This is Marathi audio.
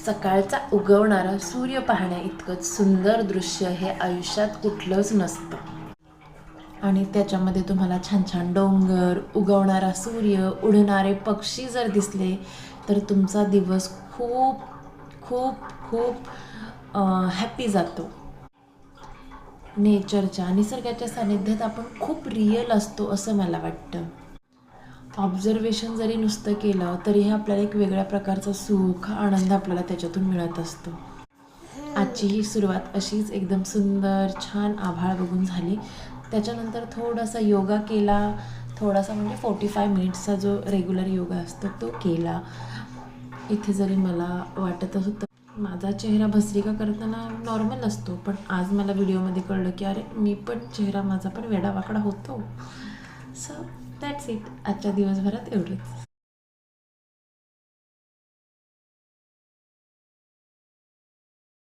सकाळचा उगवणारा सूर्य पाहण्या इतकंच सुंदर दृश्य हे आयुष्यात कुठलंच नसतं. आणि त्याच्यामध्ये तुम्हाला छान छान डोंगर, उगवणारा सूर्य, उडणारे पक्षी जर दिसले तर तुमचा दिवस खूप खूप खूप हॅपी जातो. नेचरच्या, निसर्गाच्या सानिध्यात आपण खूप रिअल असतो असं मला वाटतं. ऑब्झर्वेशन जरी नुसतं केलं तरीही आपल्याला एक वेगळ्या प्रकारचा सुख, आनंद आपल्याला त्याच्यातून मिळत असतो. आजची ही सुरुवात अशीच एकदम सुंदर छान आभाळ बघून झाली. त्याच्यानंतर थोडासा योगा केला, थोडासा म्हणजे 45 मिनिट्सचा जो रेग्युलर योगा असतो तो केला. इथे जरी मला वाटत होतं माझा चेहरा भस्त्रिका करताना नॉर्मल असतो, पण आज मला व्हिडिओमध्ये कळलं की अरे मी पण चेहरा माझा पण वेडावाकडा होतो. So that's it. आजच्या दिवसभरात एवढंच.